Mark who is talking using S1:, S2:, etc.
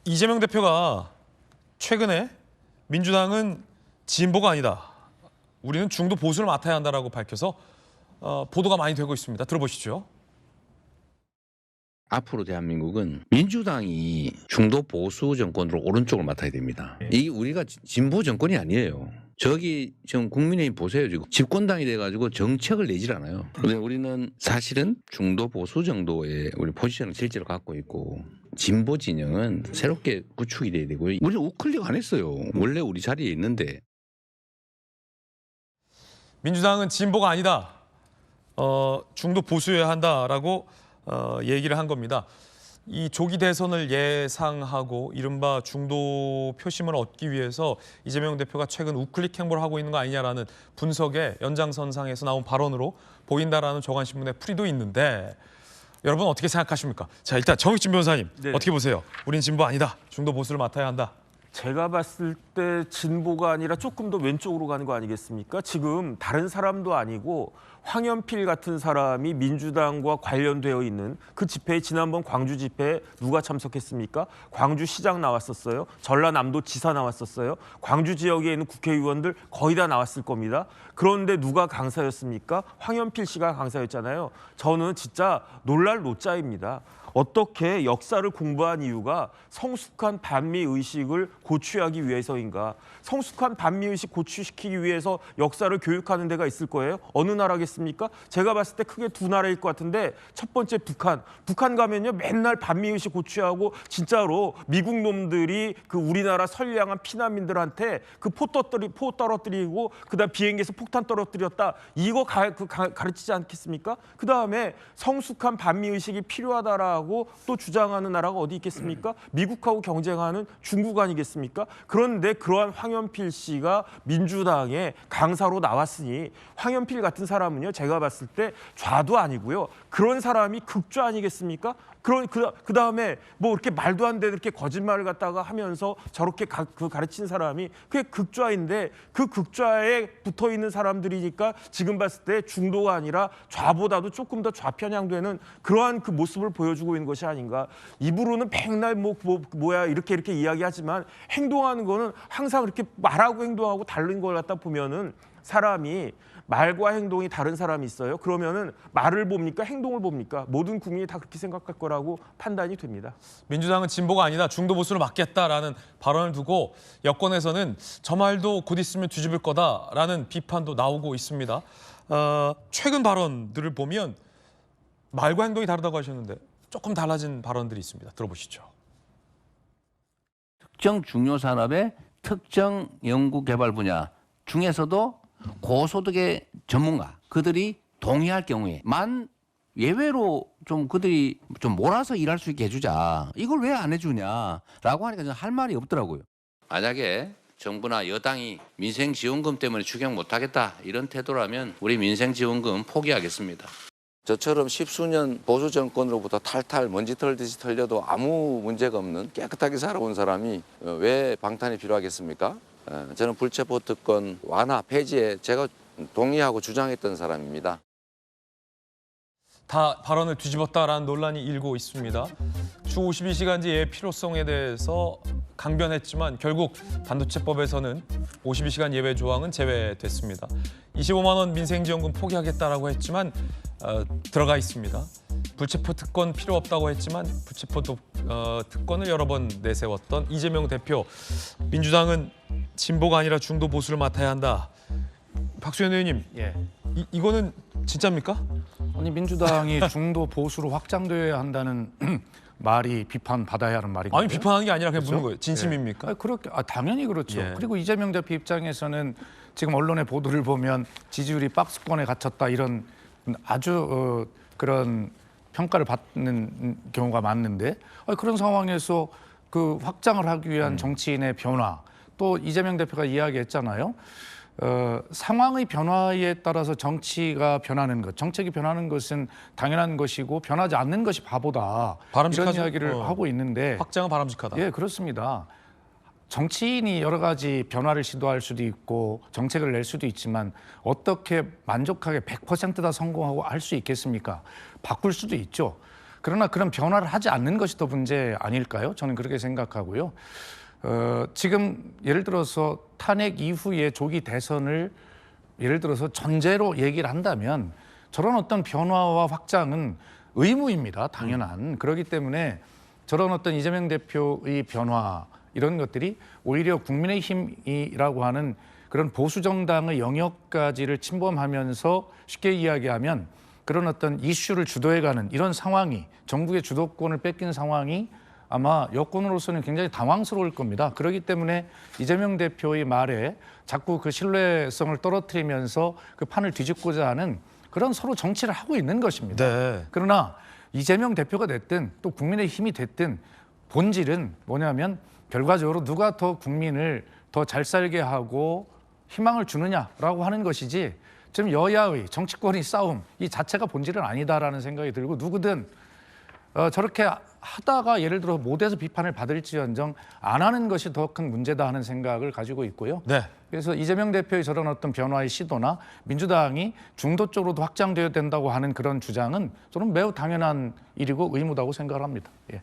S1: 이재명 대표가 최근에 민주당은 진보가 아니다. 우리는 중도 보수를 맡아야 한다라고 밝혀서 보도가 많이 되고 있습니다. 들어보시죠.
S2: 앞으로 대한민국은 민주당이 중도 보수 정권으로 오른쪽을 맡아야 됩니다. 이게 우리가 진보 정권이 아니에요. 저기 지금 국민의힘 보세요. 지금 집권당이 돼가지고 정책을 내질 않아요. 근데 우리는 사실은 중도 보수 정도의 우리 포지션을 실제로 갖고 있고 진보 진영은 새롭게 구축이 돼야 되고요. 우리는 우클릭 안 했어요. 원래 우리 자리에 있는데.
S1: 민주당은 진보가 아니다. 중도 보수여야 한다라고 얘기를 한 겁니다. 이 조기 대선을 예상하고 이른바 중도 표심을 얻기 위해서 이재명 대표가 최근 우클릭 행보를 하고 있는 거 아니냐라는 분석의 연장선상에서 나온 발언으로 보인다라는 조간신문의 풀이도 있는데 여러분 어떻게 생각하십니까? 자, 일단 정익진 변호사님 어떻게 보세요? 우린 진보 아니다. 중도 보수를 맡아야 한다.
S3: 제가 봤을 때 진보가 아니라 조금 더 왼쪽으로 가는 거 아니겠습니까? 지금 다른 사람도 아니고 황현필 같은 사람이 민주당과 관련되어 있는 그 집회에 지난번 광주 집회에 누가 참석했습니까? 광주시장 나왔었어요. 전라남도지사 나왔었어요. 광주 지역에 있는 국회의원들 거의 다 나왔을 겁니다. 그런데 누가 강사였습니까? 황현필 씨가 강사였잖아요. 저는 진짜 놀랄 노자입니다. 어떻게 역사를 공부한 이유가 성숙한 반미의식을 고취하기 위해서인가? 성숙한 반미의식 고취시키기 위해서 역사를 교육하는 데가 있을 거예요? 어느 나라겠습니까? 제가 봤을 때 크게 두 나라일 것 같은데 첫 번째 북한. 북한 가면요 맨날 반미의식 고취하고 진짜로 미국 놈들이 그 우리나라 선량한 피난민들한테 그 포 떨어뜨리고 그다음 비행기에서 폭탄 떨어뜨렸다. 이거 가르치지 않겠습니까? 그다음에 성숙한 반미의식이 필요하다라고 또 주장하는 나라가 어디 있겠습니까? 미국하고 경쟁하는 중국 아니겠습니까? 그런데 그러한 황현필 씨가 민주당의 강사로 나왔으니 황현필 같은 사람은요 제가 봤을 때 좌도 아니고요 그런 사람이 극좌 아니겠습니까? 그 다음에 뭐 이렇게 말도 안 되는 이렇게 거짓말을 갖다가 하면서 저렇게 가르친 사람이 그게 극좌인데 그 극좌에 붙어 있는 사람들이니까 지금 봤을 때 중도가 아니라 좌보다도 조금 더 좌편향되는 그러한 그 모습을 보여주고 있는 것이 아닌가. 입으로는 맨날 뭐야 이렇게 이야기하지만 행동하는 거는 항상 이렇게 말하고 행동하고 다른 걸 갖다 보면은 사람이 말과 행동이 다른 사람이 있어요. 그러면은 말을 봅니까? 행동을 봅니까? 모든 국민이 다 그렇게 생각할 거라고 판단이 됩니다.
S1: 민주당은 진보가 아니다. 중도 보수를 맡겠다라는 발언을 두고 여권에서는 저 말도 곧 있으면 뒤집을 거다라는 비판도 나오고 있습니다. 최근 발언들을 보면 말과 행동이 다르다고 하셨는데 조금 달라진 발언들이 있습니다. 들어보시죠.
S2: 특정 중요 산업의 특정 연구 개발 분야 중에서도 고소득의 전문가 그들이 동의할 경우에만 예외로 좀 그들이 좀 몰아서 일할 수 있게 해주자. 이걸 왜 안 해주냐라고 하니까 할 말이 없더라고요. 만약에 정부나 여당이 민생지원금 때문에 추경 못하겠다 이런 태도라면 우리 민생지원금 포기하겠습니다. 저처럼 십수년 보수 정권으로부터 탈탈 먼지 털듯이 털려도 아무 문제가 없는 깨끗하게 살아온 사람이 왜 방탄이 필요하겠습니까? 저는 불체포 특권 완화 폐지에 제가 동의하고 주장했던 사람입니다.
S1: 다 발언을 뒤집었다라는 논란이 일고 있습니다. 주 52시간제의 필요성에 대해서 강변했지만 결국 반도체법에서는 52시간 예외 조항은 제외됐습니다. 25만 원 민생지원금 포기하겠다라고 했지만 들어가 있습니다. 불체포 특권 필요 없다고 했지만 불체포 특권을 여러 번 내세웠던 이재명 대표. 민주당은 진보가 아니라 중도 보수를 맡아야 한다. 박수현 의원님, 이거는 진짜입니까?
S4: 아니 민주당이 중도 보수로 확장되어야 한다는 말이 비판받아야 하는 말인가요?
S1: 아니 비판하는 게 아니라 그냥 묻는
S4: 그렇죠?
S1: 거예요. 진심입니까?
S4: 아니, 그렇게 당연히 그렇죠.
S1: 예.
S4: 그리고 이재명 대표 입장에서는 지금 언론의 보도를 보면 지지율이 박스권에 갇혔다 이런 아주 그런 평가를 받는 경우가 많는데 그런 상황에서 그 확장을 하기 위한 정치인의 변화 또 이재명 대표가 이야기했잖아요. 상황의 변화에 따라서 정치가 변하는 것, 정책이 변하는 것은 당연한 것이고 변하지 않는 것이 바보다.
S1: 바람직하죠.
S4: 이런 이야기를 하고 있는데
S1: 확장은 바람직하다.
S4: 예, 그렇습니다. 정치인이 여러 가지 변화를 시도할 수도 있고 정책을 낼 수도 있지만 어떻게 만족하게 100%다 성공하고 할 수 있겠습니까? 바꿀 수도 있죠. 그러나 그런 변화를 하지 않는 것이 더 문제 아닐까요? 저는 그렇게 생각하고요. 지금 예를 들어서 탄핵 이후에 조기 대선을 예를 들어서 전제로 얘기를 한다면 저런 어떤 변화와 확장은 의무입니다. 당연한. 그렇기 때문에 저런 어떤 이재명 대표의 변화 이런 것들이 오히려 국민의힘이라고 하는 그런 보수 정당의 영역까지를 침범하면서 쉽게 이야기하면 그런 어떤 이슈를 주도해가는 이런 상황이 정부의 주도권을 뺏긴 상황이 아마 여권으로서는 굉장히 당황스러울 겁니다. 그렇기 때문에 이재명 대표의 말에 자꾸 그 신뢰성을 떨어뜨리면서 그 판을 뒤집고자 하는 그런 서로 정치를 하고 있는 것입니다.
S3: 네.
S4: 그러나 이재명 대표가 됐든 또 국민의힘이 됐든 본질은 뭐냐면 결과적으로 누가 더 국민을 더 잘 살게 하고 희망을 주느냐라고 하는 것이지 지금 여야의 정치권의 싸움 이 자체가 본질은 아니다라는 생각이 들고 누구든 저렇게 하다가 예를 들어 못해서 비판을 받을지언정 안 하는 것이 더 큰 문제다 하는 생각을 가지고 있고요.
S3: 네.
S4: 그래서 이재명 대표의 저런 어떤 변화의 시도나 민주당이 중도 쪽으로도 확장되어야 된다고 하는 그런 주장은 저는 매우 당연한 일이고 의무다고 생각을 합니다. 예.